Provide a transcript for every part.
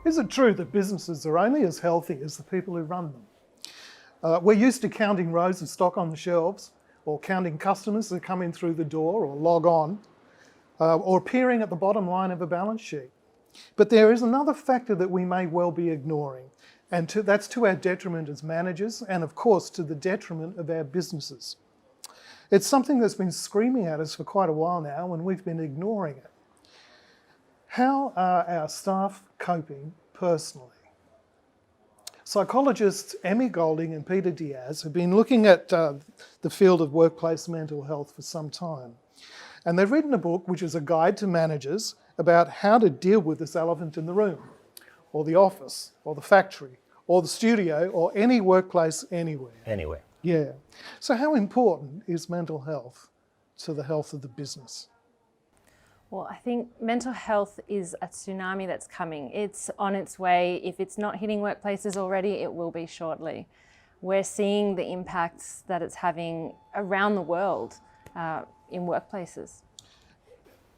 Is it true that businesses are only as healthy as the people who run them? We're used to counting rows of stock on the shelves, or counting customers that come in through the door or log on, or appearing at the bottom line of a balance sheet. But there is another factor that we may well be ignoring, and that's to our detriment as managers, and of course to the detriment of our businesses. It's something that's been screaming at us for quite a while now, and we've been ignoring it. How are our staff coping personally? Psychologists Emmy Golding and Peter Diaz have been looking at the field of workplace mental health for some time. And they've written a book which is a guide to managers about how to deal with this elephant in the room, or the office, or the factory, or the studio, or any workplace anywhere. Anywhere. Yeah. So how important is mental health to the health of the business? Well, I think mental health is a tsunami that's coming. It's on its way. If it's not hitting workplaces already, it will be shortly. We're seeing the impacts that it's having around the world in workplaces.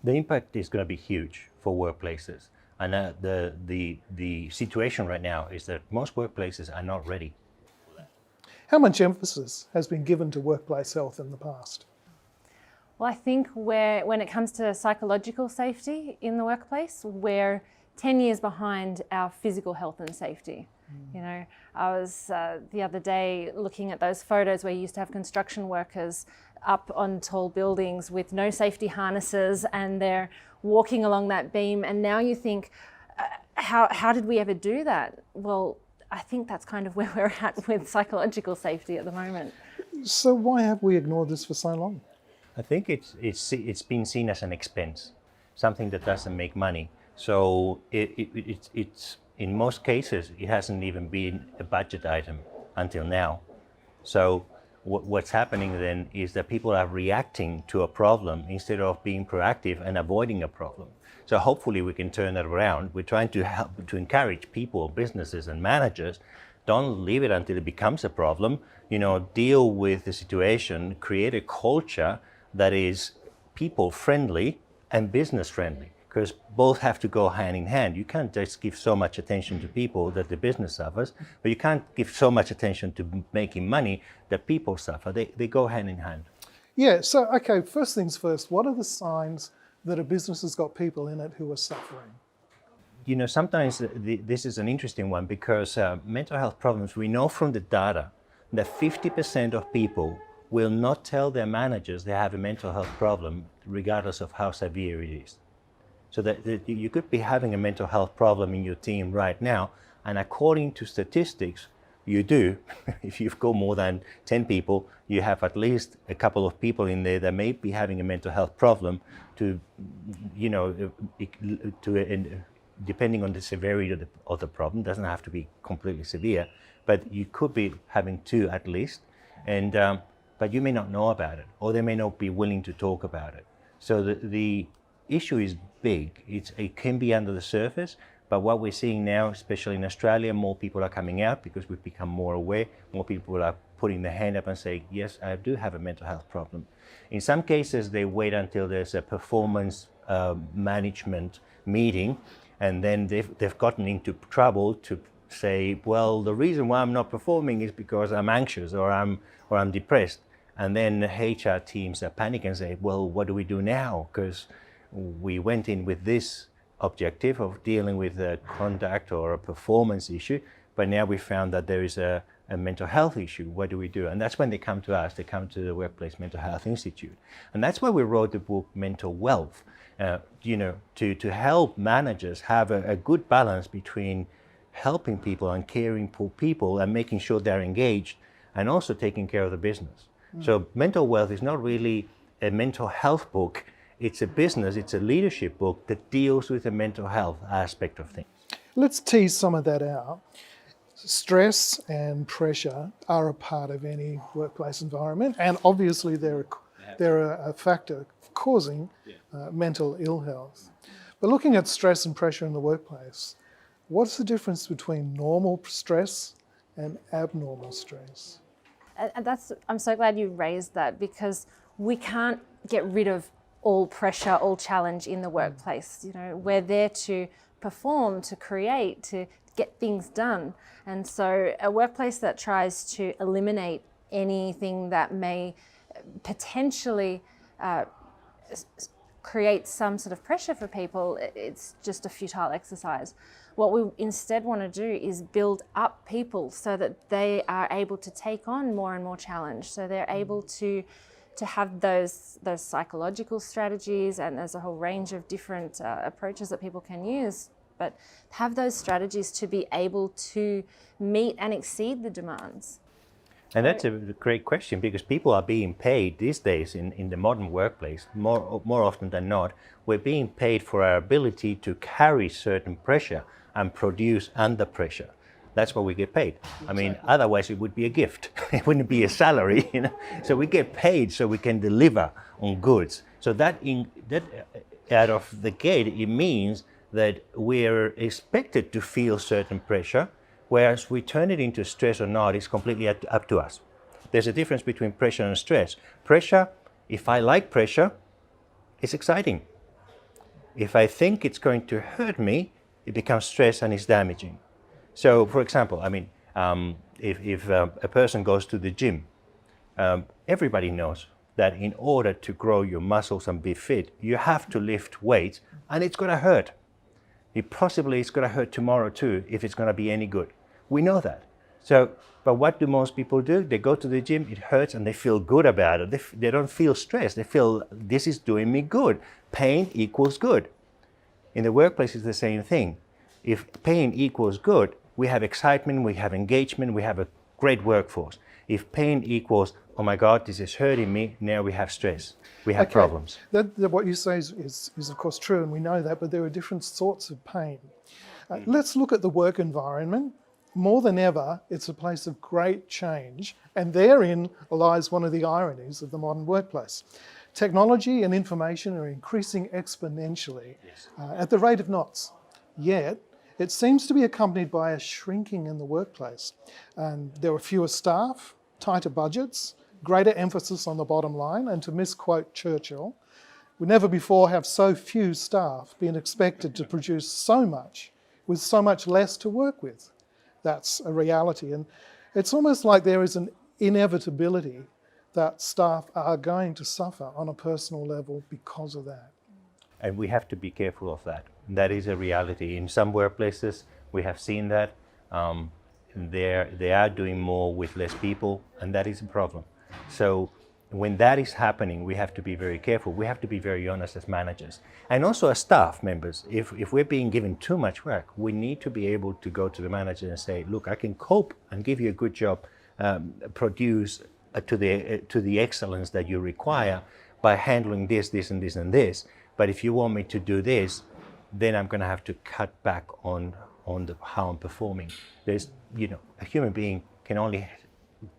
The impact is going to be huge for workplaces. And the situation right now is that most workplaces are not ready. How much emphasis has been given to workplace health in the past? Well, I think when it comes to psychological safety in the workplace, we're 10 years behind our physical health and safety. You know, I was the other day looking at those photos where you used to have construction workers up on tall buildings with no safety harnesses, and they're walking along that beam. And now you think, how did we ever do that? Well, I think that's kind of where we're at with psychological safety at the moment. So why have we ignored this for so long? I think it's been seen as an expense, something that doesn't make money. So it's in most cases, it hasn't even been a budget item until now. So what's happening then is that people are reacting to a problem instead of being proactive and avoiding a problem. So hopefully we can turn that around. We're trying to help to encourage people, businesses and managers, don't leave it until it becomes a problem. You know, deal with the situation, create a culture that is people friendly and business friendly, because both have to go hand in hand. You can't just give so much attention to people that the business suffers, but you can't give so much attention to making money that people suffer. They go hand in hand. Yeah, so okay, first things first, what are the signs that a business has got people in it who are suffering? You know, sometimes this is an interesting one because mental health problems, we know from the data that 50% of people will not tell their managers they have a mental health problem, regardless of how severe it is. So that you could be having a mental health problem in your team right now, and according to statistics, you do. If you've got more than 10 people, you have at least a couple of people in there that may be having a mental health problem to, you know, depending on the severity of the problem, doesn't have to be completely severe, but you could be having 2 at least, and but you may not know about it, or they may not be willing to talk about it. So the issue is big. It can be under the surface, but what we're seeing now, especially in Australia, more people are coming out because we've become more aware. More people are putting their hand up and saying, yes, I do have a mental health problem. In some cases, they wait until there's a performance management meeting, and then they've gotten into trouble to say, well, the reason why I'm not performing is because I'm anxious or I'm depressed. And then the HR teams are panicking and say, well, what do we do now? Because we went in with this objective of dealing with a conduct or a performance issue, but now we found that there is a mental health issue. What do we do? And that's when they come to us. They come to the Workplace Mental Health Institute. And that's why we wrote the book Mental Wealth, you know, to help managers have a good balance between helping people and caring for people and making sure they're engaged and also taking care of the business. So Mental Wealth is not really a mental health book. It's a business, it's a leadership book that deals with the mental health aspect of things. Let's tease some of that out. Stress and pressure are a part of any workplace environment, and obviously they're a factor causing mental ill health. But looking at stress and pressure in the workplace, what's the difference between normal stress and abnormal stress? And I'm so glad you raised that, because we can't get rid of all pressure, all challenge in the workplace. You know, we're there to perform, to create, to get things done. And so a workplace that tries to eliminate anything that may potentially create some sort of pressure for people, it's just a futile exercise. What we instead want to do is build up people so that they are able to take on more and more challenge, so they're able to have those psychological strategies, and there's a whole range of different approaches that people can use, but have those strategies to be able to meet and exceed the demands. And that's a great question, because people are being paid these days in the modern workplace, more often than not, we're being paid for our ability to carry certain pressure and produce under pressure. That's what we get paid. I mean, otherwise it would be a gift. It wouldn't be a salary, you know. So we get paid so we can deliver on goods. So that out of the gate, it means that we're expected to feel certain pressure, whereas we turn it into stress or not is completely up to us. There's a difference between pressure and stress. Pressure, if I like pressure, it's exciting. If I think it's going to hurt me, it becomes stress and it's damaging. So, for example, I mean, if a person goes to the gym, everybody knows that in order to grow your muscles and be fit, you have to lift weights, and it's going to hurt. It's going to hurt tomorrow too, if it's going to be any good. We know that. So, but what do most people do? They go to the gym, it hurts, and they feel good about it. They don't feel stressed. They feel, this is doing me good. Pain equals good. In the workplace, it's the same thing. If pain equals good, we have excitement, we have engagement, we have a great workforce. If pain equals, oh my God, this is hurting me, now we have stress. We have problems. What you say is of course true, and we know that, but there are different sorts of pain. Let's look at the work environment. More than ever, it's a place of great change, and therein lies one of the ironies of the modern workplace. Technology and information are increasing exponentially at the rate of knots. Yet, it seems to be accompanied by a shrinking in the workplace. And there are fewer staff, tighter budgets, greater emphasis on the bottom line, and to misquote Churchill, we never before have so few staff been expected to produce so much with so much less to work with. That's a reality. And it's almost like there is an inevitability that staff are going to suffer on a personal level because of that. And we have to be careful of that. That is a reality. In some workplaces, we have seen that. They are doing more with less people, and that is a problem. So when that is happening, we have to be very careful. We have to be very honest as managers. And also as staff members, if we're being given too much work, we need to be able to go to the manager and say, look, I can cope and give you a good job, produce to the excellence that you require by handling this, this, and this, and this. But if you want me to do this, then I'm going to have to cut back on how I'm performing. There's, a human being can only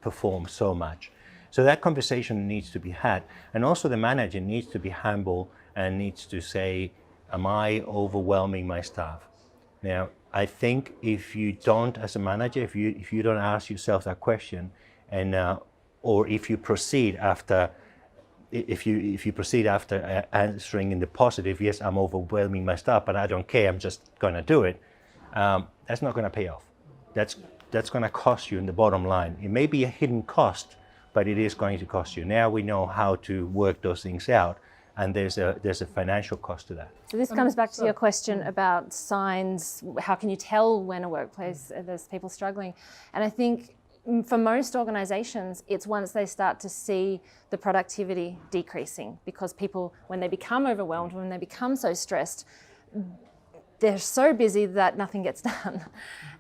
perform so much. So that conversation needs to be had. And also the manager needs to be humble and needs to say, am I overwhelming my staff? Now, I think if you don't, as a manager, if you don't ask yourself that question, and or if you proceed after answering in the positive, yes, I'm overwhelming my staff, but I don't care, I'm just going to do it, that's not going to pay off. That's going to cost you in the bottom line. It may be a hidden cost, but it is going to cost you. Now we know how to work those things out, and there's a financial cost to that. So this comes back to your question about signs. How can you tell when a workplace there's people struggling? And I think for most organizations, it's once they start to see the productivity decreasing, because people, when they become overwhelmed, when they become so stressed, they're so busy that nothing gets done.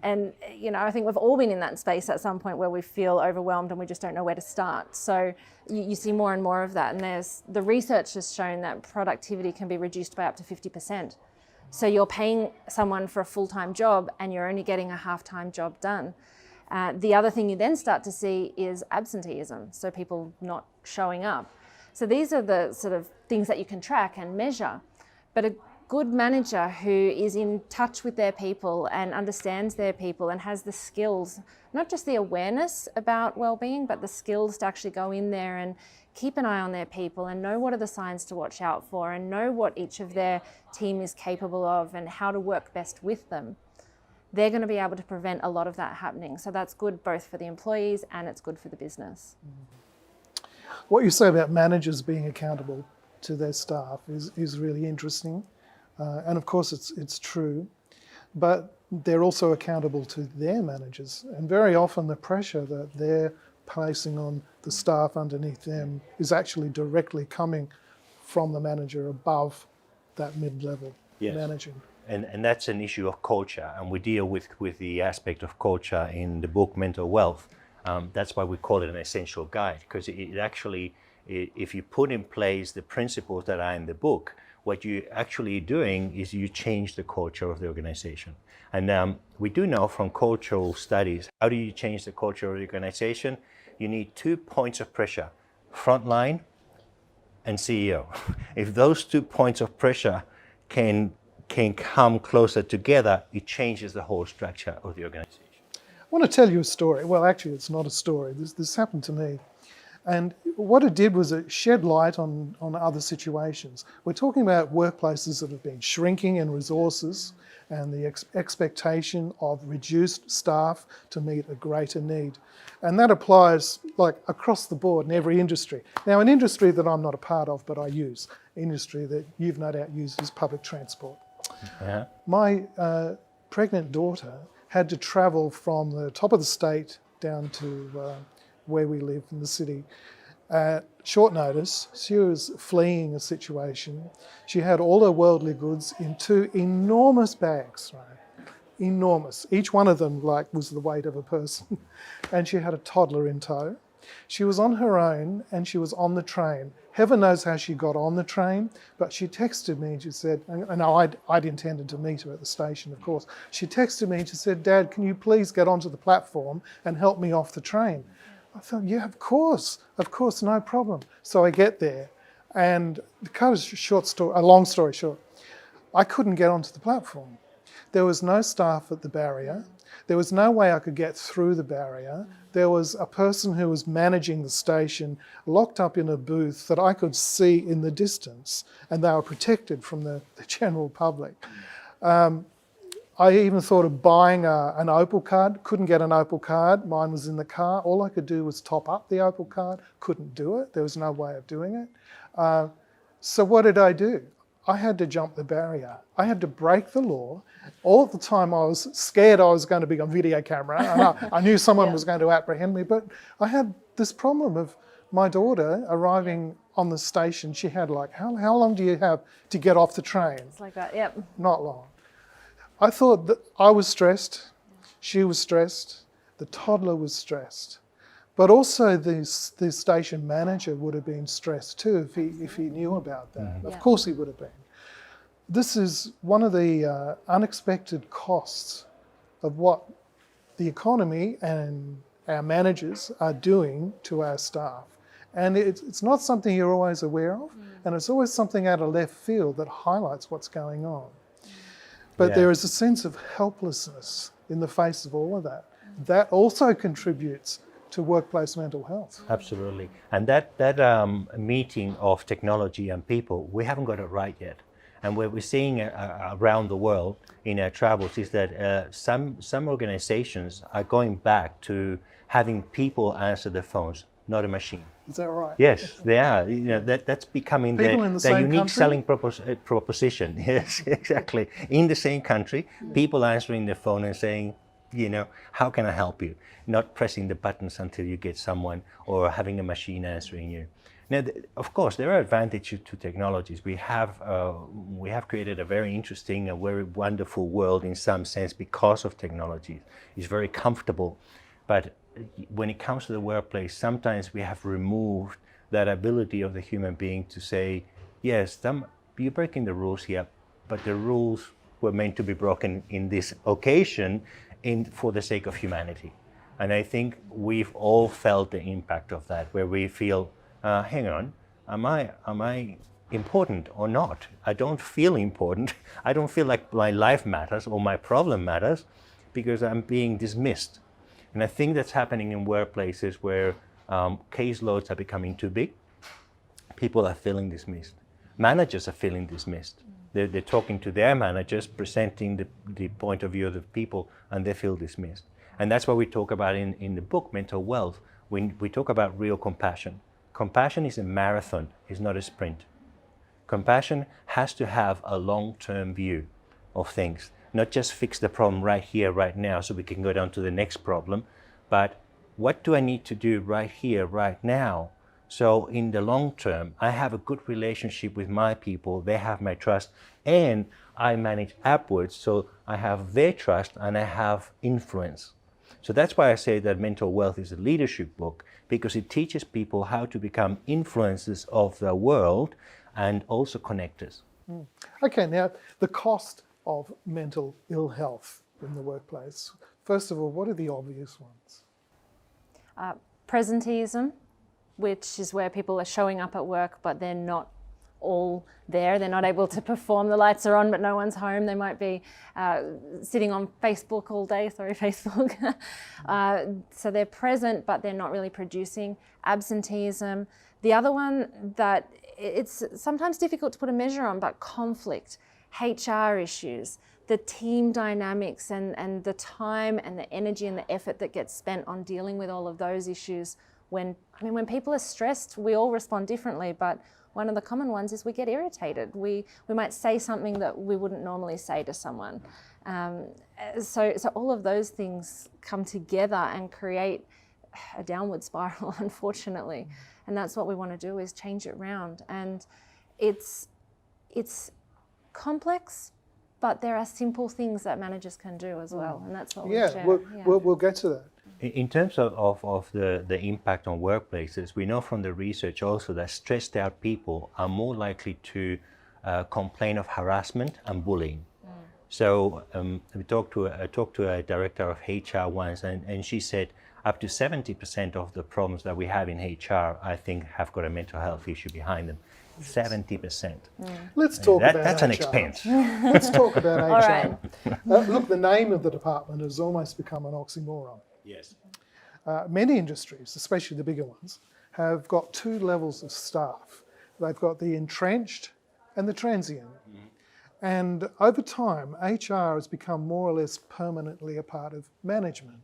And, I think we've all been in that space at some point where we feel overwhelmed and we just don't know where to start. So you see more and more of that. And the research has shown that productivity can be reduced by up to 50%. So you're paying someone for a full-time job and you're only getting a half-time job done. The other thing you then start to see is absenteeism, so people not showing up. So these are the sort of things that you can track and measure. But a good manager who is in touch with their people and understands their people and has the skills, not just the awareness about well-being, but the skills to actually go in there and keep an eye on their people and know what are the signs to watch out for and know what each of their team is capable of and how to work best with them, they're going to be able to prevent a lot of that happening. So that's good both for the employees and it's good for the business. What you say about managers being accountable to their staff is really interesting. And of course it's true, but they're also accountable to their managers. And very often the pressure that they're placing on the staff underneath them is actually directly coming from the manager above that mid-level managing. And that's an issue of culture, and we deal with the aspect of culture in the book Mental Wealth. That's why we call it an essential guide, because it actually, if you put in place the principles that are in the book, what you're actually doing is you change the culture of the organization. And we do know from cultural studies, how do you change the culture of the organization? You need 2 points of pressure, frontline and CEO. If those 2 points of pressure can come closer together, it changes the whole structure of the organization. I want to tell you a story. Well, actually, it's not a story. This happened to me. And what it did was it shed light on other situations. We're talking about workplaces that have been shrinking in resources and the expectation of reduced staff to meet a greater need. And that applies like across the board in every industry. Now, an industry that I'm not a part of, but I use, industry that you've no doubt used is public transport. Yeah. My pregnant daughter had to travel from the top of the state down to where we live in the city at short notice. She was fleeing a situation. She had all her worldly goods in 2 enormous bags, right? Enormous. Each one of them was the weight of a person. And she had a toddler in tow. She was on her own and she was on the train. Heaven knows how she got on the train, but she texted me and she said, and I'd intended to meet her at the station, of course. She texted me and she said, "Dad, can you please get onto the platform and help me off the train?" I thought, yeah, of course, no problem. So I get there, and to cut a long story short, I couldn't get onto the platform. There was no staff at the barrier. There was no way I could get through the barrier. There was a person who was managing the station locked up in a booth that I could see in the distance, and they were protected from the general public. I even thought of buying an Opal card, couldn't get an Opal card, mine was in the car. All I could do was top up the Opal card, couldn't do it, there was no way of doing it. So what did I do? I had to jump the barrier. I had to break the law. All the time I was scared I was going to be on video camera. And I knew someone was going to apprehend me, but I had this problem of my daughter arriving on the station. She had how long do you have to get off the train? It's like that, yep. Not long. I thought that I was stressed, she was stressed, the toddler was stressed. But also the station manager would have been stressed too if he knew about that. Mm-hmm. Of course he would have been. This is one of the unexpected costs of what the economy and our managers are doing to our staff. And it's not something you're always aware of, and it's always something out of left field that highlights what's going on. But there is a sense of helplessness in the face of all of that. That also contributes to workplace mental health. Absolutely. And that meeting of technology and people, we haven't got it right yet. And what we're seeing around the world in our travels is that some organizations are going back to having people answer the phones, not a machine. Is that right? Yes, they are. You know, that's becoming the unique country? selling proposition. Yes, exactly. In the same country, people answering the phone and saying, how can I help you? Not pressing the buttons until you get someone, or having a machine answering you. Now, of course, there are advantages to technologies. We have created a very interesting, a very wonderful world in some sense because of technology. It's very comfortable, but when it comes to the workplace, sometimes we have removed that ability of the human being to say, yes, you're breaking the rules here, but the rules were meant to be broken in this occasion for the sake of humanity. And I think we've all felt the impact of that, where we feel, hang on, am I important or not? I don't feel important. I don't feel like my life matters or my problem matters because I'm being dismissed. And I think that's happening in workplaces where caseloads are becoming too big. people are feeling dismissed. Managers are feeling dismissed. They're talking to their managers, presenting the point of view of the people, and they feel dismissed. And that's what we talk about in the book, Mental Wealth. We talk about real compassion. Compassion is a marathon, it's not a sprint. Compassion has to have a long-term view of things, not just fix the problem right here, right now, so we can go down to the next problem, but what do I need to do right here, right now? So in the long term, I have a good relationship with my people, they have my trust, and I manage upwards, so I have their trust and I have influence. So that's why I say that Mental Wealth is a leadership book, because it teaches people how to become influencers of the world and also connectors. Okay, now the cost of mental ill health in the workplace. First of all, what are the obvious ones? Presenteeism, which is where people are showing up at work, but they're not all there. They're not able to perform. The lights are on, but no one's home. They might be sitting on Facebook all day. Sorry, Facebook. So they're present, but they're not really producing. Absenteeism. The other one that it's sometimes difficult to put a measure on, but conflict, HR issues, the team dynamics and the time and the energy and the effort that gets spent on dealing with all of those issues. When people are stressed, we all respond differently, but one of the common ones is we get irritated. We might say something that we wouldn't normally say to someone. So all of those things come together and create a downward spiral, unfortunately. And that's what we want to do, is change it round. And it's complex, but there are simple things that managers can do as well. And that's what we share. We'll get to that. In terms of the impact on workplaces, we know from the research also that stressed out people are more likely to complain of harassment and bullying. So I talked to a director of HR once, and she said up to 70% of the problems that we have in HR, I think, have got a mental health issue behind them. 70%. Let's talk about that's HR. an expense. Let's talk about HR. All right. Look, the name of the department has almost become an oxymoron. Yes. Many industries, especially the bigger ones, have got two levels of staff. They've got the entrenched and the transient. And over time, HR has become more or less permanently a part of management,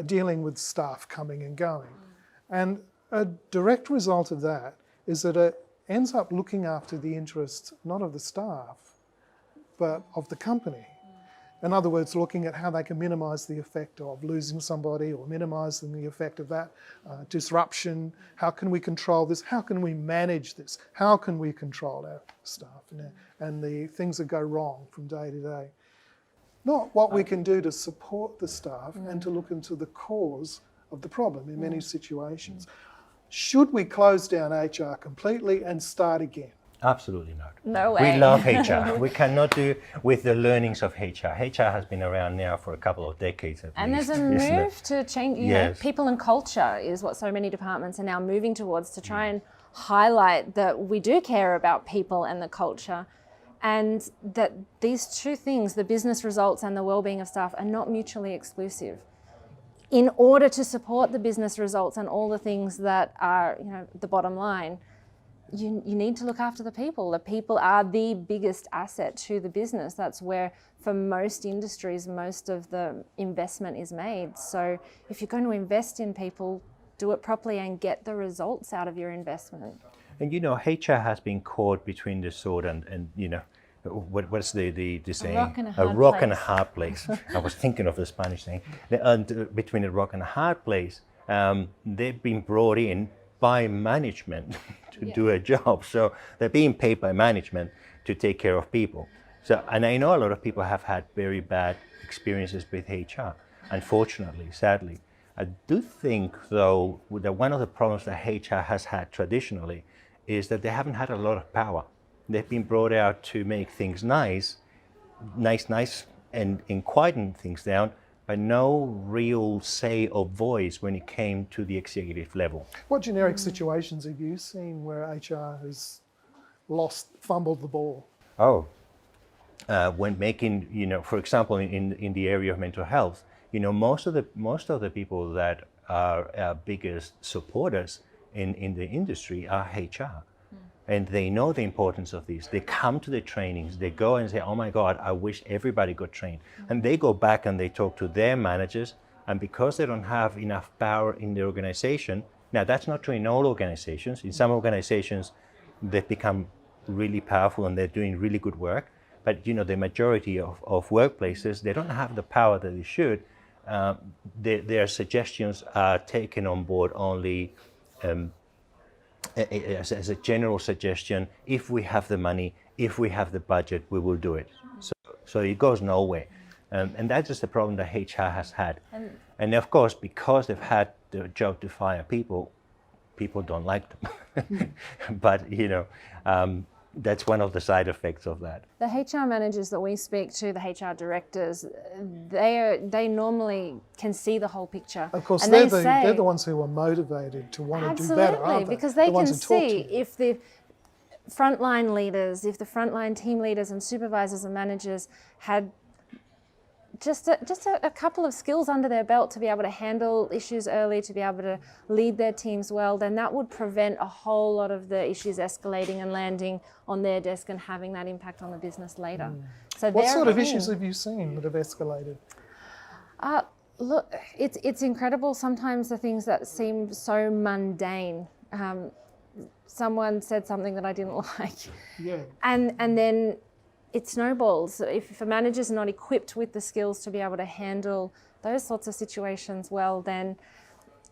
dealing with staff coming and going. And a direct result of that is that it ends up looking after the interests not of the staff, but of the company. In other words, looking at how they can minimise the effect of losing somebody or minimising the effect of that disruption. How can we control this? How can we manage this? How can we control our staff and the things that go wrong from day to day? Not what we can do to support the staff and to look into the cause of the problem in many situations. Should we close down HR completely and start again? Absolutely not. No way. We love HR. We cannot do with the learnings of HR. HR has been around now for a couple of decades at And least. there's a move to change, you know, Yes. people and culture is what so many departments are now moving towards, to try and highlight that we do care about people and the culture, and that these two things, the business results and the well-being of staff, are not mutually exclusive. In order to support the business results and all the things that are, you know, the bottom line, you need to look after the people. The people are the biggest asset to the business. That's where, for most industries, most of the investment is made. So if you're going to invest in people, do it properly and get the results out of your investment. And you know, HR has been caught between the sword and you know, what's the saying? rock and a hard rock place. and a hard place. I was thinking of the Spanish saying. And between a rock and a hard place, they've been brought in by management to do a job. So they're being paid by management to take care of people. So, and I know a lot of people have had very bad experiences with HR, unfortunately, sadly. I do think, though, that one of the problems that HR has had traditionally is that they haven't had a lot of power. They've been brought out to make things nice, and quieten things down, but no real say or voice when it came to the executive level. What generic situations have you seen where HR has fumbled the ball? Oh, when making, you know, for example, in the area of mental health, you know, most of the people that are our biggest supporters in the industry are HR. and they know the importance of this. They come to the trainings, they go and say, oh my God, I wish everybody got trained. And they go back and they talk to their managers, and because they don't have enough power in the organization, now that's not true in all organizations. In some organizations, they've become really powerful and they're doing really good work. But the majority of workplaces, they don't have the power that they should. Their suggestions are taken on board only as a general suggestion. If we have the money, if we have the budget, we will do it. So it goes nowhere. And that's just the problem that HR has had. And of course, because they've had the job to fire people, people don't like them. But, that's one of the side effects of that. The HR managers that we speak to, the HR directors, they normally can see the whole picture. Of course, and they're the ones who are motivated to want to do better, aren't absolutely, they? because they can see if if the frontline leaders, if the frontline team leaders and supervisors and managers had just a couple of skills under their belt to be able to handle issues early, to be able to lead their teams well, then that would prevent a whole lot of the issues escalating and landing on their desk and having that impact on the business later. So What sort of issues have you seen that have escalated? Look, it's incredible sometimes the things that seem so mundane. Someone said something that I didn't like. Yeah. And then it snowballs. If a manager's not equipped with the skills to be able to handle those sorts of situations well, then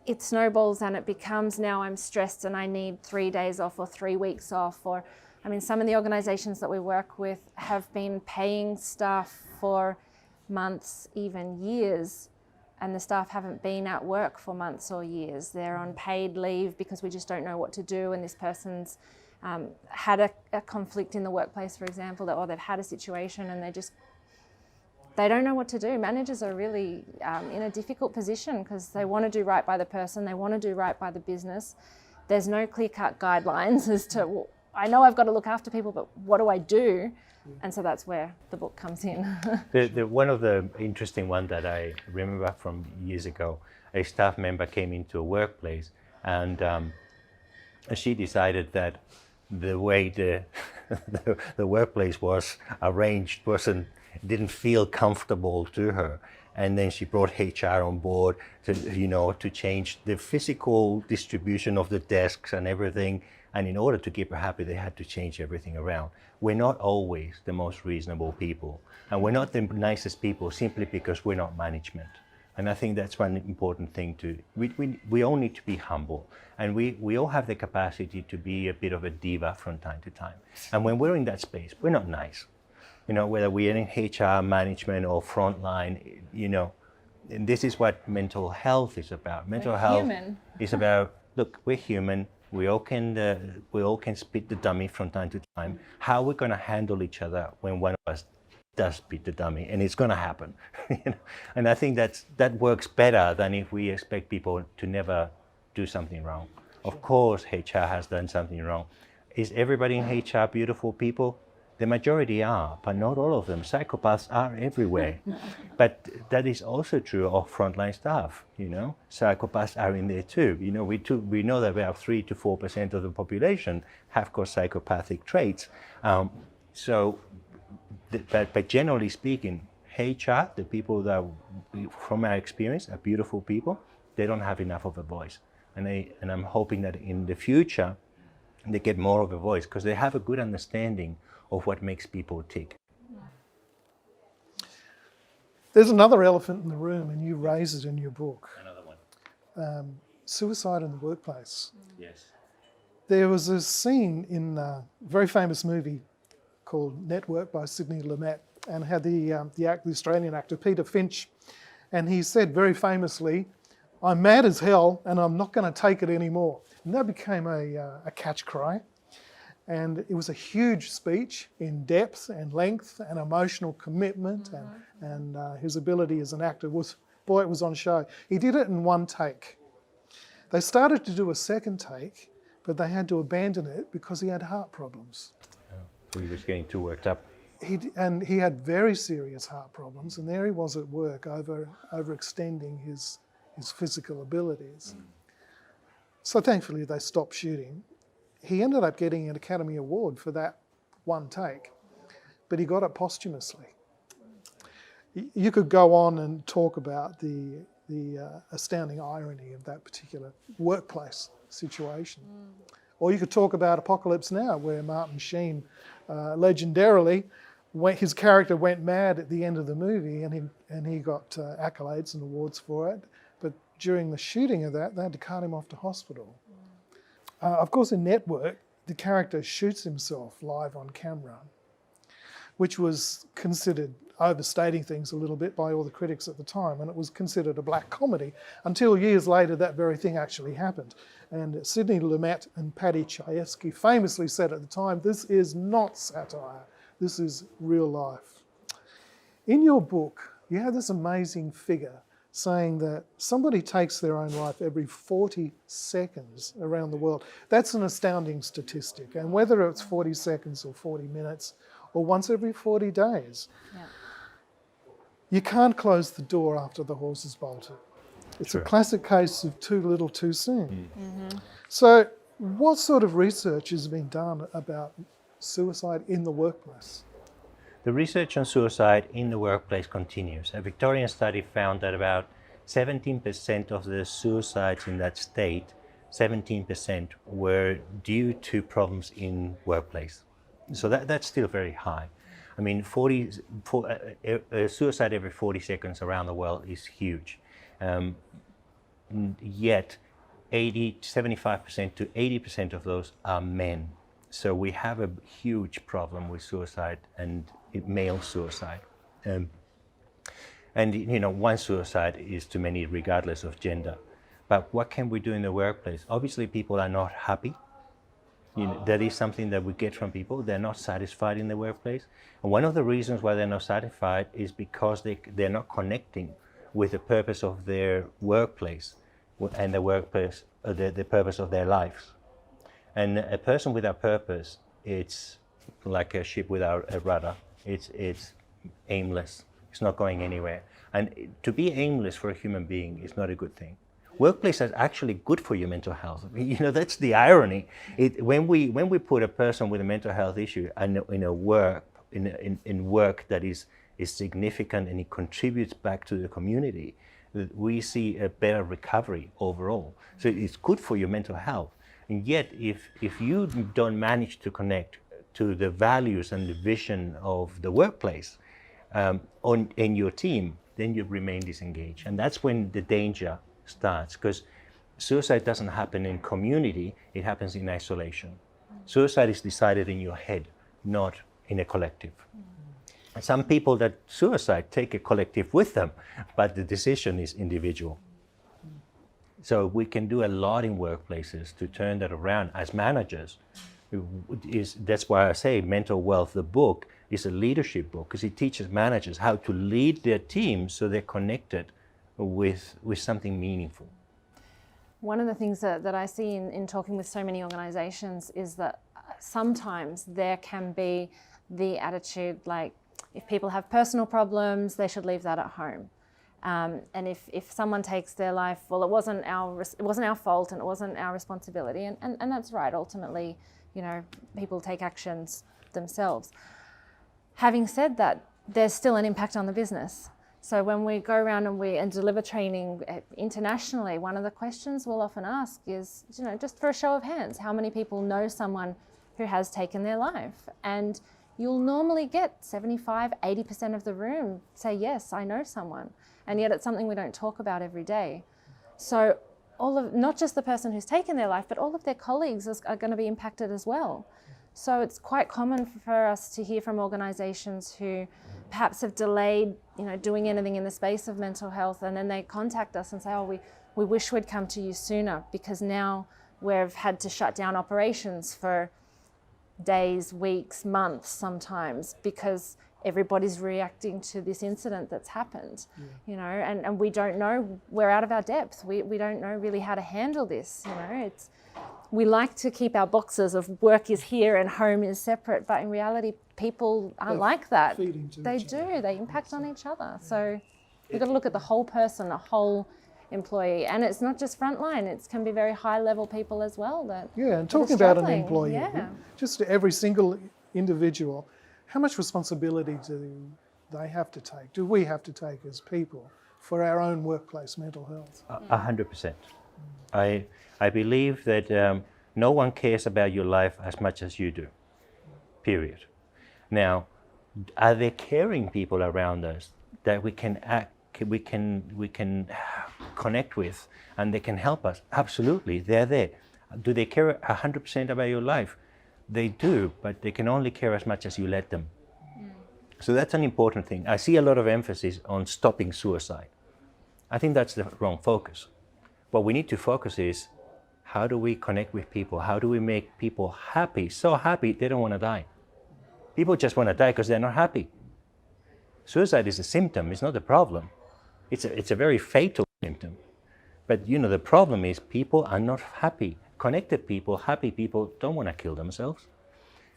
it snowballs and it becomes, now I'm stressed and I need 3 days off or 3 weeks off. Or, some of the organisations that we work with have been paying staff for months, even years, and the staff haven't been at work for months or years. They're on paid leave because we just don't know what to do, and this person's had a conflict in the workplace, for example, or they've had a situation and they don't know what to do. Managers are really in a difficult position because they want to do right by the person, they want to do right by the business. There's no clear-cut guidelines as to, well, I know I've got to look after people, but what do I do? And so that's where the book comes in. One of the interesting ones that I remember from years ago, a staff member came into a workplace and she decided that the way the workplace was arranged didn't feel comfortable to her, and then she brought HR on board to change the physical distribution of the desks and everything. And in order to keep her happy, they had to change everything around. We're not always the most reasonable people, and we're not the nicest people simply because we're not management. And I think that's one important thing we all need to be humble, and we all have the capacity to be a bit of a diva from time to time. And when we're in that space, we're not nice. Whether we're in HR, management, or frontline, and this is what mental health is about. Mental health is about, look, we're human. We all can spit the dummy from time to time. How are we going to handle each other when one of us does spit the dummy? And it's going to happen. And I think that works better than if we expect people to never do something wrong. Of course, HR has done something wrong. Is everybody in HR beautiful people? The majority are, but not all of them. Psychopaths are everywhere. But that is also true of frontline staff. Psychopaths are in there too. We know that about 3 to 4% of the population have got psychopathic traits. But generally speaking, HR, the people that, from our experience, are beautiful people. They don't have enough of a voice, and I'm hoping that in the future they get more of a voice because they have a good understanding of what makes people tick. There's another elephant in the room, and you raise it in your book. Another one. Suicide in the workplace. Yes. There was a scene in a very famous movie called Network by Sidney Lumet, and had the Australian actor Peter Finch, and he said very famously, "I'm mad as hell, and I'm not going to take it anymore." And that became a catch cry. And it was a huge speech in depth and length and emotional commitment, and his ability as an actor it was on show. He did it in one take. They started to do a second take, but they had to abandon it because he had heart problems. He was getting too worked up. He had very serious heart problems, and there he was at work overextending his physical abilities. So thankfully they stopped shooting. he ended up getting an Academy Award for that one take, but he got it posthumously. You could go on and talk about the astounding irony of that particular workplace situation. Or you could talk about Apocalypse Now, where Martin Sheen, legendarily, his character went mad at the end of the movie, and he got accolades and awards for it. But during the shooting of that, they had to cart him off to hospital. Of course, in Network, the character shoots himself live on camera, which was considered overstating things a little bit by all the critics at the time, and it was considered a black comedy until years later that very thing actually happened. And Sidney Lumet and Paddy Chayefsky famously said at the time, "This is not satire, this is real life." In your book, you have this amazing figure saying that somebody takes their own life every 40 seconds around the world. That's an astounding statistic, and whether it's 40 seconds or 40 minutes or once every 40 days, you can't close the door after the horse is bolted. It's a classic case of too little too soon. So what sort of research has been done about suicide in the workplace? The research on suicide in the workplace continues. A Victorian study found that about 17% of the suicides in that state, 17% were due to problems in workplace. So that's still very high. I mean, suicide every 40 seconds around the world is huge. Yet 75% to 80% of those are men. So we have a huge problem with suicide and male suicide. And you know, one suicide is too many regardless of gender. But what can we do in the workplace? Obviously people are not happy. You know, that is something that we get from people. They're not satisfied in the workplace. And one of the reasons why they're not satisfied is because they're not connecting with the purpose of their workplace and the workplace, the purpose of their lives. And a person without purpose, it's like a ship without a rudder. It's aimless. It's not going anywhere. And to be aimless for a human being is not a good thing. Workplace is actually good for your mental health. You know, that's the irony. When we put a person with a mental health issue in work that is significant and it contributes back to the community, we see a better recovery overall. So it's good for your mental health. And yet, if you don't manage to connect to the values and the vision of the workplace in your team, then you remain disengaged. And that's when the danger starts, because suicide doesn't happen in community, it happens in isolation. Suicide is decided in your head, not in a collective. Some people that suicide take a collective with them, but the decision is individual. So we can do a lot in workplaces to turn that around as managers. That's why I say Mental Wealth, the book, is a leadership book, because it teaches managers how to lead their teams so they're connected with something meaningful. One of the things that I see in talking with so many organizations is that sometimes there can be the attitude like, if people have personal problems, they should leave that at home. And if someone takes their life, well, it wasn't our fault and it wasn't our responsibility. And that's right. Ultimately, you know, people take actions themselves. Having said that, there's still an impact on the business. So when we go around and deliver training internationally, one of the questions we'll often ask is, you know, just for a show of hands, how many people know someone who has taken their life? And you'll normally get 75, 80% of the room say, yes, I know someone. And yet it's something we don't talk about every day. So not just the person who's taken their life, but all of their colleagues are going to be impacted as well. So it's quite common for us to hear from organizations who perhaps have delayed, you know, doing anything in the space of mental health, and then they contact us and say, oh, we wish we'd come to you sooner, because now we've had to shut down operations for days, weeks, months sometimes, because everybody's reacting to this incident that's happened, you know, and we don't know, we're out of our depth. We don't know really how to handle this, you know. We like to keep our boxes of work is here and home is separate, but in reality, people aren't like that. They do, they impact on each other. So we've got to look at the whole person, the whole employee. And it's not just frontline, it can be very high level people as well. Yeah, and that are talking about an struggling. employee, Yeah. just every single individual, how much responsibility do they have to take? Do we have to take as people for our own workplace mental health? 100%. I believe that no one cares about your life as much as you do, period. Now, are there caring people around us that we can connect with and they can help us? Absolutely, they're there. Do they care 100% about your life? They do, but they can only care as much as you let them. So that's an important thing. I see a lot of emphasis on stopping suicide. I think that's the wrong focus. What we need to focus is, how do we connect with people? How do we make people happy? So happy they don't want to die. People just want to die because they're not happy. Suicide is a symptom, it's not a problem. It's a very fatal symptom. But the problem is people are not happy. Connected people, happy people don't want to kill themselves.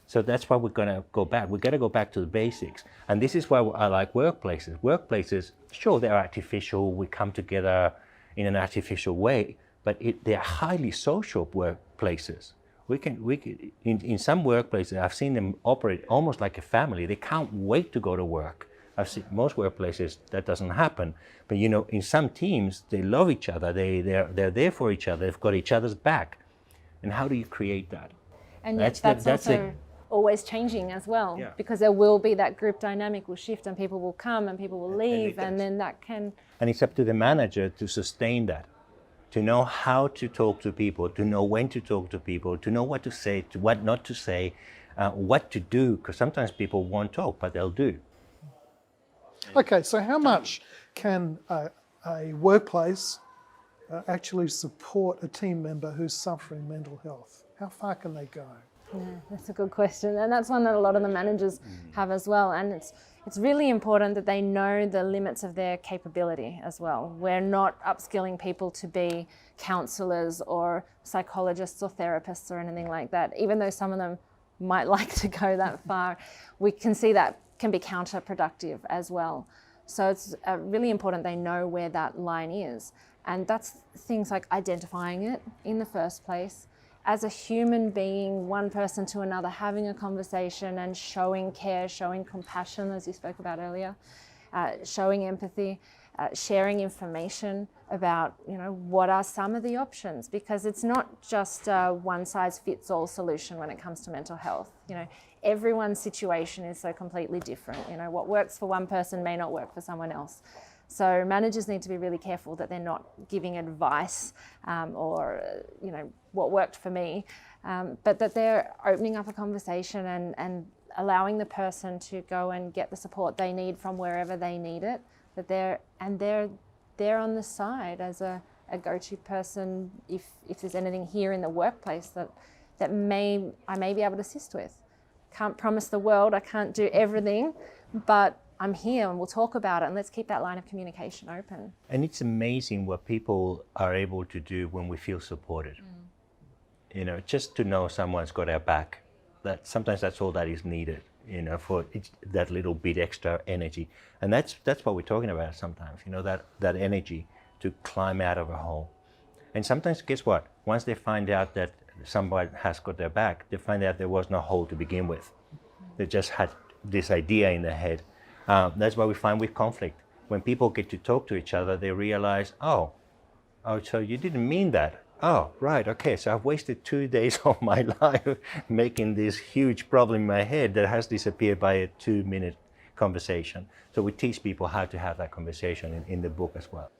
So that's why we're going to go back. We've got to go back to the basics. And this is why I like workplaces. Workplaces, sure, they're artificial. We come together in an artificial way, but they're highly social workplaces. In some workplaces, I've seen them operate almost like a family. They can't wait to go to work. I've seen most workplaces that doesn't happen. But in some teams, they love each other. They're there for each other. They've got each other's back. And how do you create that? And yet that's also always changing as well, because there will be that group dynamic will shift and people will come and people will leave, and then that can... And it's up to the manager to sustain that, to know how to talk to people, to know when to talk to people, to know what to say, to what not to say, what to do, because sometimes people won't talk, but they'll do. Okay, so how much can a workplace actually support a team member who's suffering mental health? How far can they go? Yeah, that's a good question, and that's one that a lot of the managers have as well. And it's really important that they know the limits of their capability as well. We're not upskilling people to be counsellors or psychologists or therapists or anything like that. Even though some of them might like to go that far, we can see that can be counterproductive as well. So it's really important they know where that line is. And that's things like identifying it in the first place, as a human being, one person to another, having a conversation and showing care, showing compassion, as you spoke about earlier, showing empathy, sharing information about, what are some of the options, because it's not just a one-size-fits-all solution when it comes to mental health. Everyone's situation is so completely different. What works for one person may not work for someone else. So managers need to be really careful that they're not giving advice or what worked for me, but that they're opening up a conversation and allowing the person to go and get the support they need from wherever they need it. That they're on the side as a go-to person if there's anything here in the workplace that I may be able to assist with. Can't promise the world, I can't do everything, but I'm here and we'll talk about it, and let's keep that line of communication open. And it's amazing what people are able to do when we feel supported. Just to know someone's got our back. Sometimes that's all that is needed, for that little bit extra energy. And that's what we're talking about sometimes, that energy to climb out of a hole. And sometimes, guess what? Once they find out that somebody has got their back, they find out there was no hole to begin with. They just had this idea in their head. That's what we find with conflict. When people get to talk to each other, they realize, oh, so you didn't mean that. Oh, right, okay, so I've wasted 2 days of my life making this huge problem in my head that has disappeared by a 2-minute conversation. So we teach people how to have that conversation in the book as well.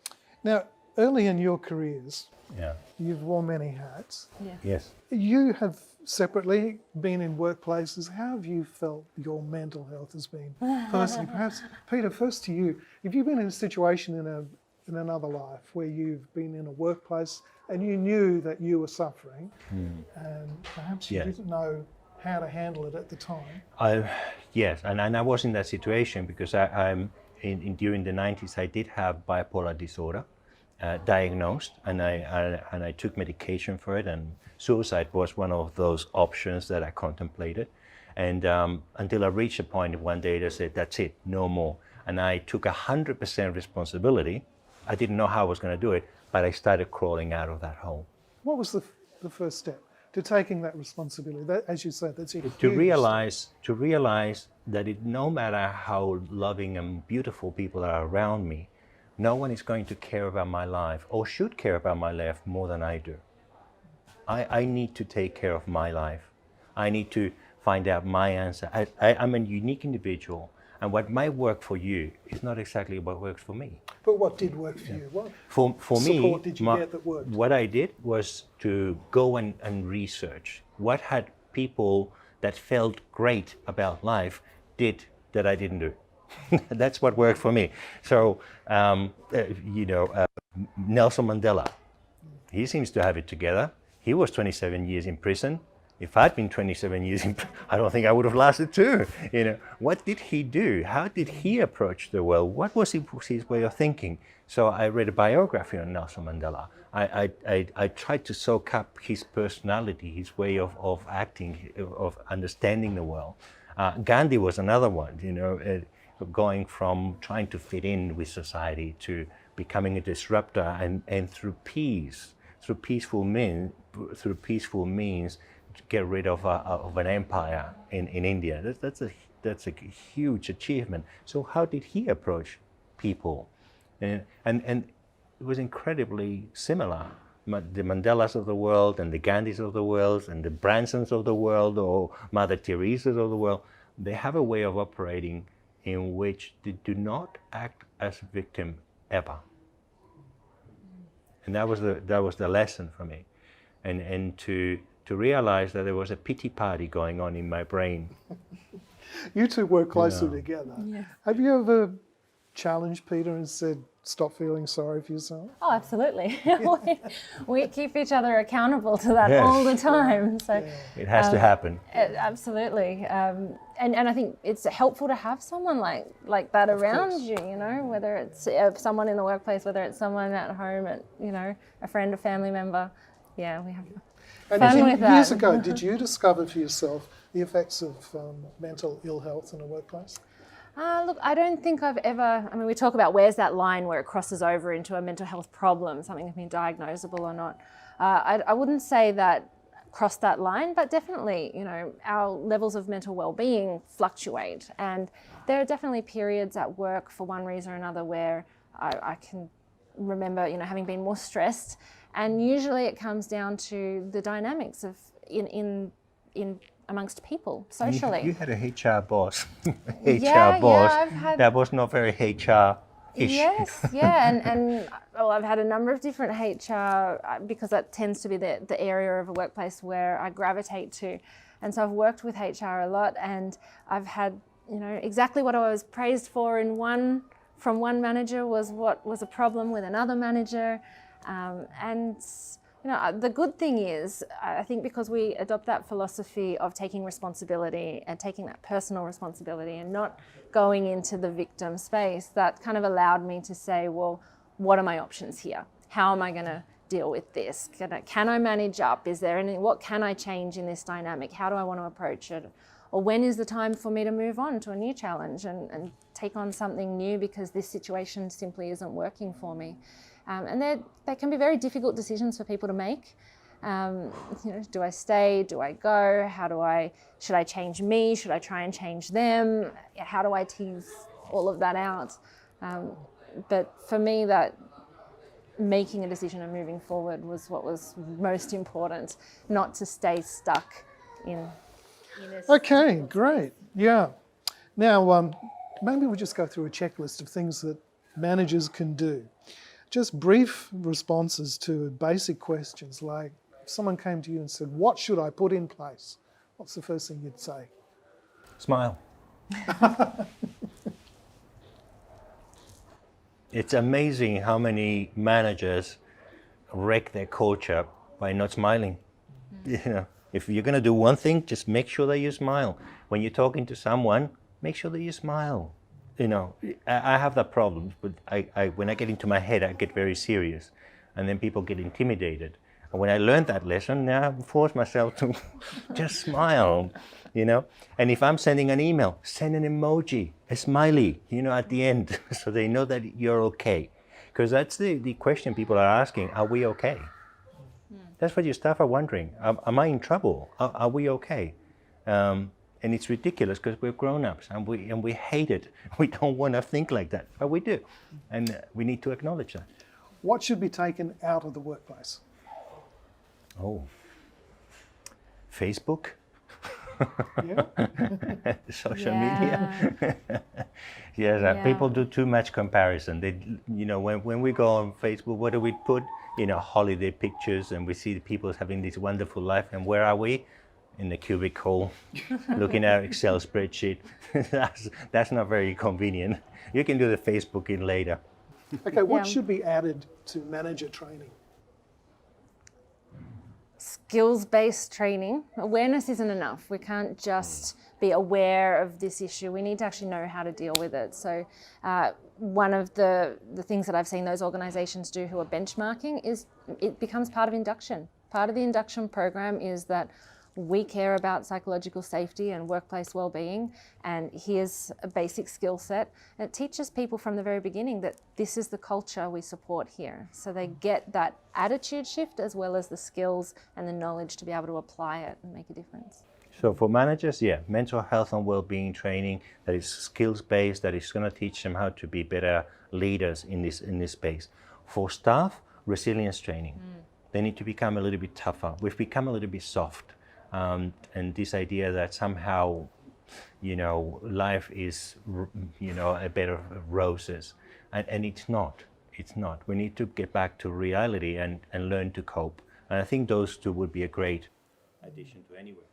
Now, early in your careers, Yeah. you've worn many hats. Yeah. Yes. You have separately been in workplaces. How have you felt your mental health has been personally? Perhaps, Peter, first to you. Have you been in a situation in another life where you've been in a workplace and you knew that you were suffering and perhaps you didn't know how to handle it at the time? Yes, and I was in that situation because during the 90s I did have bipolar disorder. Diagnosed, and I took medication for it, and suicide was one of those options that I contemplated. And until I reached a point one day they said, that's it, no more. And I took 100% responsibility. I didn't know how I was going to do it, but I started crawling out of that hole. What was the first step to taking that responsibility? That, as you said, that's a To huge realize that no matter how loving and beautiful people are around me, no one is going to care about my life or should care about my life more than I do. I need to take care of my life. I need to find out my answer. I'm a unique individual, and what might work for you is not exactly what works for me. But what did work for you? What For me, support did you get that worked? what I did was to go and research what had people that felt great about life did that I didn't do. That's what worked for me. So, Nelson Mandela, he seems to have it together. He was 27 years in prison. If I'd been 27 years in prison, I don't think I would have lasted too. What did he do? How did he approach the world? What was his way of thinking? So I read a biography on Nelson Mandela. I tried to soak up his personality, his way of acting, of understanding the world. Gandhi was another one, going from trying to fit in with society to becoming a disruptor, and through peace, through peaceful means, get rid of an empire in India. That's a huge achievement. So how did he approach people? And it was incredibly similar. The Mandelas of the world and the Gandhis of the world and the Bransons of the world or Mother Teresa's of the world, they have a way of operating in which they do not act as a victim ever. And that was the lesson for me. And to realize that there was a pity party going on in my brain. You two work closely together. Yeah. Have you ever challenged Peter and said, stop feeling sorry for yourself? Oh, absolutely. we keep each other accountable to that Yes. all the time. So It has to happen. absolutely. And I think it's helpful to have someone like that around course. you, whether it's someone in the workplace, whether it's someone at home, a friend, a family member. Yeah, we have fun with that. Years ago, did you discover for yourself the effects of mental ill health in the workplace? Look, I don't think I've ever, we talk about where's that line where it crosses over into a mental health problem, something that's been diagnosable or not. I wouldn't say that crossed that line, but definitely, our levels of mental well-being fluctuate. And there are definitely periods at work for one reason or another where I can remember, having been more stressed. And usually it comes down to the dynamics of in amongst people socially. You had a HR boss. Yeah, I've had that was not very HR-ish. Yes, yeah, and I've had a number of different HR because that tends to be the area of a workplace where I gravitate to, and so I've worked with HR a lot, and I've had exactly what I was praised for from one manager was what was a problem with another manager, and. The good thing is, I think because we adopt that philosophy of taking responsibility and taking that personal responsibility and not going into the victim space, that kind of allowed me to say, well, what are my options here? How am I going to deal with this? Can I manage up? What can I change in this dynamic? How do I want to approach it? Or when is the time for me to move on to a new challenge and take on something new because this situation simply isn't working for me? And they can be very difficult decisions for people to make. Do I stay? Do I go? Should I change me? Should I try and change them? How do I tease all of that out? But for me, that making a decision and moving forward was what was most important, not to stay stuck in a Okay, great. Yeah. Now, maybe we'll just go through a checklist of things that managers can do. Just brief responses to basic questions like if someone came to you and said, what should I put in place? What's the first thing you'd say? Smile. It's amazing how many managers wreck their culture by not smiling. If you're going to do one thing, just make sure that you smile. When you're talking to someone, make sure that you smile. I have that problem, but when I get into my head, I get very serious, and then people get intimidated. And when I learned that lesson, now I force myself to just smile, And if I'm sending an email, send an emoji, a smiley, at the end, so they know that you're okay. Because that's the question people are asking, are we okay? That's what your staff are wondering. Am I in trouble? Are we okay? And it's ridiculous because we're grown-ups and we hate it. We don't want to think like that, but we do. And we need to acknowledge that. What should be taken out of the workplace? Oh, Facebook, Yeah. social media. Yes, people do too much comparison. They, when we go on Facebook, what do we put? Holiday pictures, and we see the people having this wonderful life. And where are we? In the cubicle, looking at Excel spreadsheet. That's not very convenient. You can do the Facebooking later. Okay, what Yeah. should be added to manager training? Skills-based training. Awareness isn't enough. We can't just be aware of this issue. We need to actually know how to deal with it. So one of the things that I've seen those organisations do who are benchmarking is it becomes part of induction. Part of the induction program is that we care about psychological safety and workplace well-being, and here's a basic skill set. And it teaches people from the very beginning that this is the culture we support here. So they get that attitude shift as well as the skills and the knowledge to be able to apply it and make a difference. So for managers, mental health and well-being training that is skills-based, that is going to teach them how to be better leaders in this space. For staff, resilience training. They need to become a little bit tougher. We've become a little bit soft. And this idea that somehow, life is, a bed of roses. And it's not. It's not. We need to get back to reality and learn to cope. And I think those two would be a great addition to any workplace.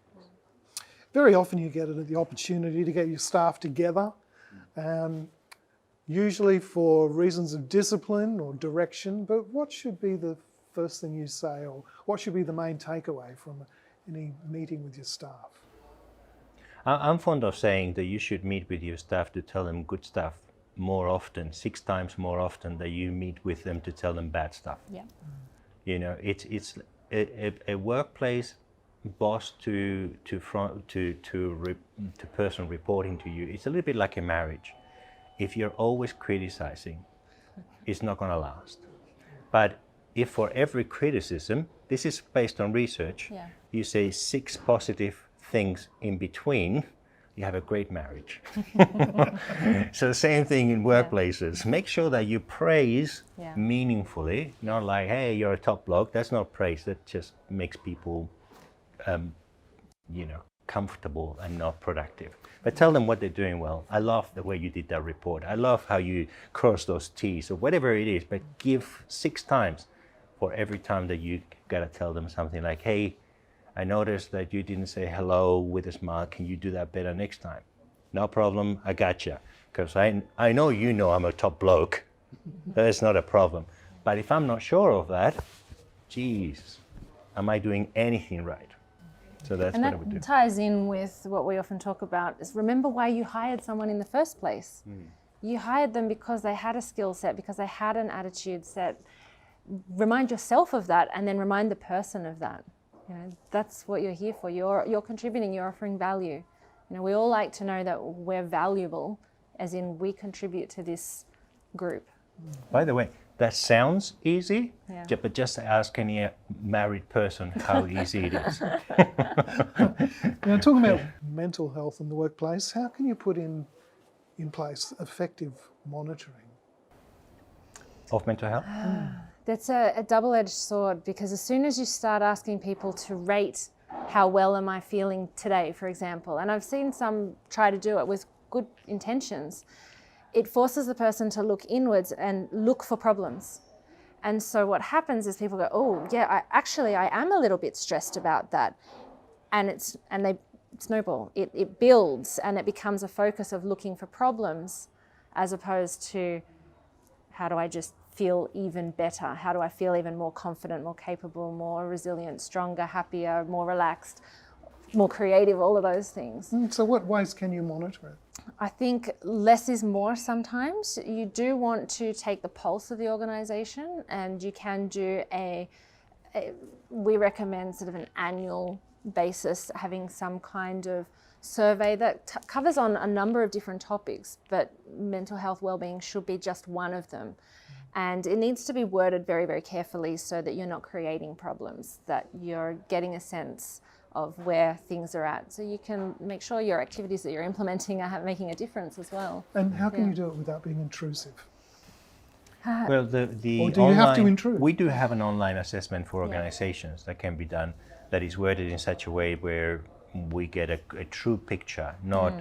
Very often you get the opportunity to get your staff together, usually for reasons of discipline or direction, but what should be the first thing you say, or what should be the main takeaway from any meeting with your staff? I'm fond of saying that you should meet with your staff to tell them good stuff more often, 6 times more often than you meet with them to tell them bad stuff. Yeah. It's a workplace boss to person reporting to you. It's a little bit like a marriage. If you're always criticizing, it's not going to last. But if for every criticism, this is based on research, you say 6 positive things in between, you have a great marriage. So the same thing in workplaces. Make sure that you praise meaningfully, not like, hey, you're a top bloke. That's not praise. That just makes people, comfortable and not productive. But tell them what they're doing well. I love the way you did that report. I love how you cross those T's or whatever it is, but give 6 times for every time that you got to tell them something like, hey, I noticed that you didn't say hello with a smile. Can you do that better next time? No problem, I gotcha. Because I know I'm a top bloke. That's not a problem. But if I'm not sure of that, geez, am I doing anything right? So that's what I would do. And that ties in with what we often talk about is remember why you hired someone in the first place. You hired them because they had a skill set, because they had an attitude set. Remind yourself of that and then remind the person of that. That's what you're here for. You're contributing, you're offering value. We all like to know that we're valuable, as in we contribute to this group. By the way, that sounds easy, but just ask any married person how easy it is. Now, talking about mental health in the workplace, how can you put in place effective monitoring of mental health? That's a double-edged sword, because as soon as you start asking people to rate how well am I feeling today, for example, and I've seen some try to do it with good intentions, it forces the person to look inwards and look for problems. And so what happens is people go, oh yeah, I am a little bit stressed about that. And they snowball. It builds and it becomes a focus of looking for problems, as opposed to how do I just feel even better? How do I feel even more confident, more capable, more resilient, stronger, happier, more relaxed, more creative, all of those things. So what ways can you monitor it? I think less is more sometimes. You do want to take the pulse of the organisation, and you can do we recommend sort of an annual basis, having some kind of survey that covers on a number of different topics, but mental health wellbeing should be just one of them. And it needs to be worded very, very carefully so that you're not creating problems, that you're getting a sense of where things are at. So you can make sure your activities that you're implementing are making a difference as well. And how can you do it without being intrusive? Well, the Or do you have to online- intrude? We do have an online assessment for organizations that can be done, that is worded in such a way where we get a true picture, not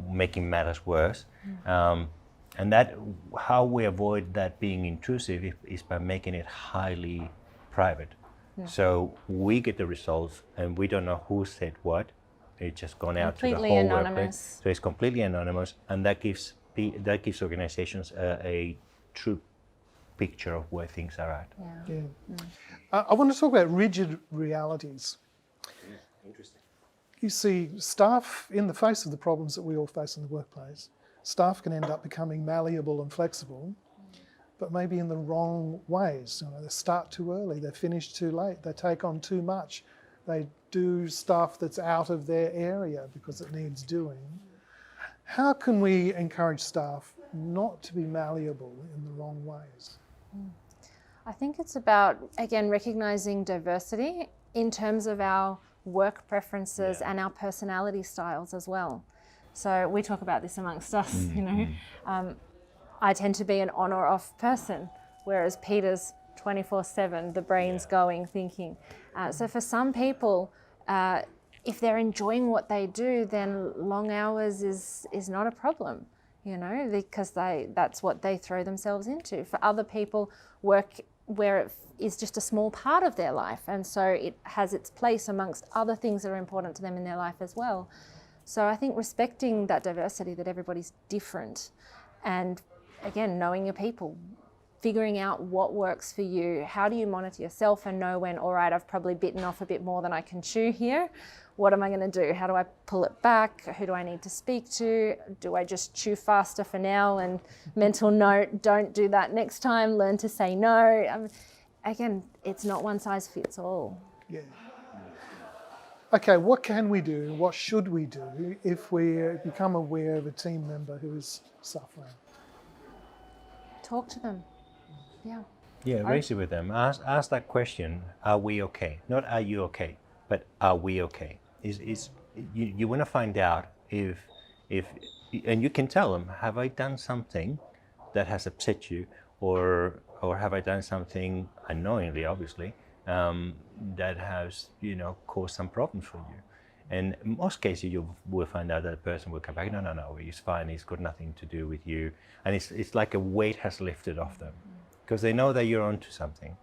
making matters worse. And that, how we avoid that being intrusive is by making it highly private. So we get the results and we don't know who said what. It's just gone out to the Completely whole anonymous. workplace. So it's completely anonymous, and that gives organizations a true picture of where things are at. Yeah. I want to talk about rigid realities. Interesting. You see, staff, in the face of the problems that we all face in the workplace, staff can end up becoming malleable and flexible, but maybe in the wrong ways. You know, they start too early, they finish too late, they take on too much, they do stuff that's out of their area because it needs doing. How can we encourage staff not to be malleable in the wrong ways? I think it's about, again, recognising diversity in terms of our work preferences and our personality styles as well. So we talk about this amongst us, you know. I tend to be an on or off person, whereas Peter's 24/7, the brain's going, thinking. So for some people, if they're enjoying what they do, then long hours is not a problem, you know, because that's what they throw themselves into. For other people, work where it is just a small part of their life, and so it has its place amongst other things that are important to them in their life as well. So I think respecting that diversity, that everybody's different, and again, knowing your people, figuring out what works for you. How do you monitor yourself and know when, all right, I've probably bitten off a bit more than I can chew here. What am I going to do? How do I pull it back? Who do I need to speak to? Do I just chew faster for now? And mental note, don't do that next time. Learn to say no. Again, it's not one size fits all. Yeah. Okay, what can we do? What should we do if we become aware of a team member who is suffering? Talk to them. Yeah. Yeah, raise it with them. Ask that question, are we okay? Not are you okay, but are we okay? You want to find out if, and you can tell them, have I done something that has upset you, or have I done something unknowingly, obviously, that has, you know, caused some problems for you? And in most cases, you will find out that the person will come back, no, he's fine, he's got nothing to do with you. And it's like a weight has lifted off them, because they know that you're onto something.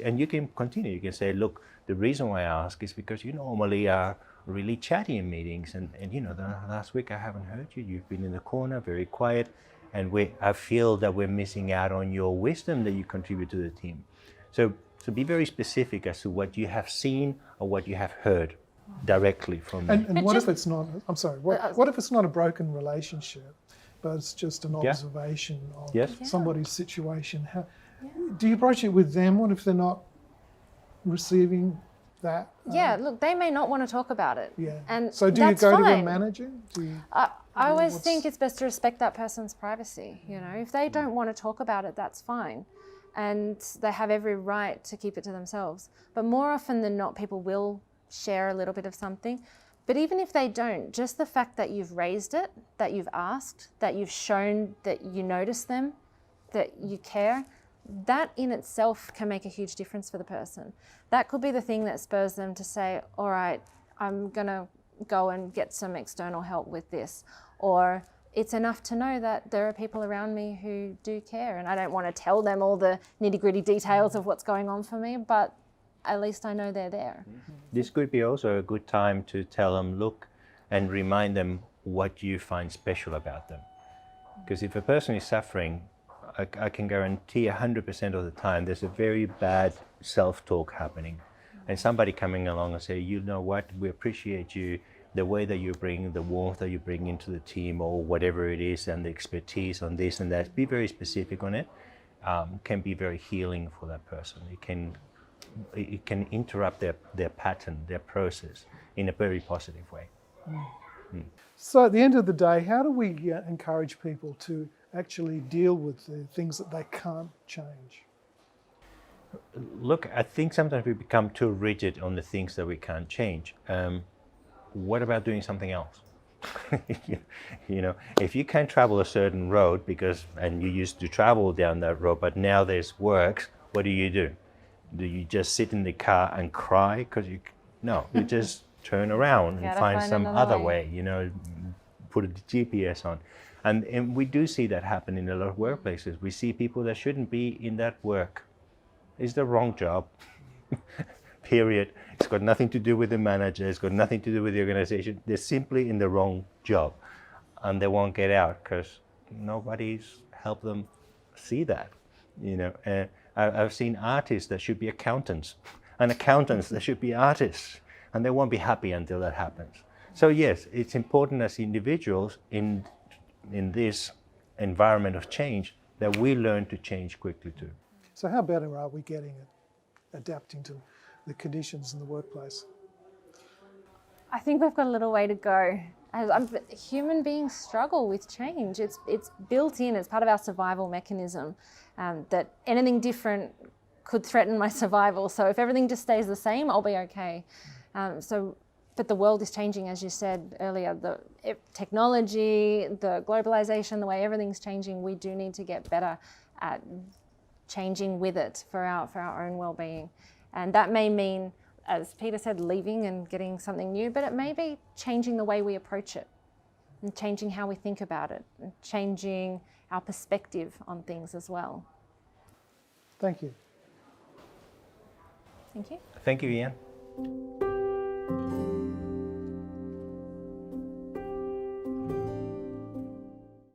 And you can continue, you can say, look, the reason why I ask is because you normally are really chatty in meetings, and you know, the last week I haven't heard you, you've been in the corner, very quiet, and I feel that we're missing out on your wisdom that you contribute to the team. So be very specific as to what you have seen or what you have heard directly from them. And what if it's not, I'm sorry, what if it's not a broken relationship, but it's just an observation of somebody's situation? Do you approach it with them? What if they're not receiving that? Look, they may not want to talk about it. Yeah. And so do you go fine. to a manager? I always think it's best to respect that person's privacy. You know, if they don't want to talk about it, that's fine. And they have every right to keep it to themselves. But more often than not, people will share a little bit of something. But even if they don't, just the fact that you've raised it, that you've asked, that you've shown that you notice them, that you care, that in itself can make a huge difference for the person. That could be the thing that spurs them to say, all right, I'm going to go and get some external help with this. Or it's enough to know that there are people around me who do care, and I don't want to tell them all the nitty-gritty details of what's going on for me, but at least I know they're there. This could be also a good time to tell them, look, and remind them what you find special about them. Because if a person is suffering, I can guarantee 100% of the time there's a very bad self-talk happening. And somebody coming along and say, you know what, we appreciate you, the way that you bring, the warmth that you bring into the team, or whatever it is, and the expertise on this and that, be very specific on it, can be very healing for that person. It can interrupt their pattern, their process, in a very positive way. So at the end of the day, how do we encourage people to actually deal with the things that they can't change? Look, I think sometimes we become too rigid on the things that we can't change. What about doing something else? You know, if you can't travel a certain road and you used to travel down that road, but now there's works, what do? Do you just sit in the car and cry? No, you just turn around and find some other way, you know, put a GPS on. And we do see that happen in a lot of workplaces. We see people that shouldn't be in that work. It's the wrong job, period. It's got nothing to do with the manager. It's got nothing to do with the organization. They're simply in the wrong job, and they won't get out because nobody's helped them see that. You know, I've seen artists that should be accountants, and accountants that should be artists, and they won't be happy until that happens. So yes, it's important as individuals in this environment of change that we learn to change quickly too. So how better are we getting at adapting to the conditions in the workplace? I think we've got a little way to go. Human beings struggle with change. It's built in, it's part of our survival mechanism, that anything different could threaten my survival. So if everything just stays the same, I'll be okay. But the world is changing, as you said earlier. The technology, the globalization, the way everything's changing, we do need to get better at changing with it for our own well-being. And that may mean, as Peter said, leaving and getting something new, but it may be changing the way we approach it and changing how we think about it and changing our perspective on things as well. Thank you. Thank you. Thank you, Ian.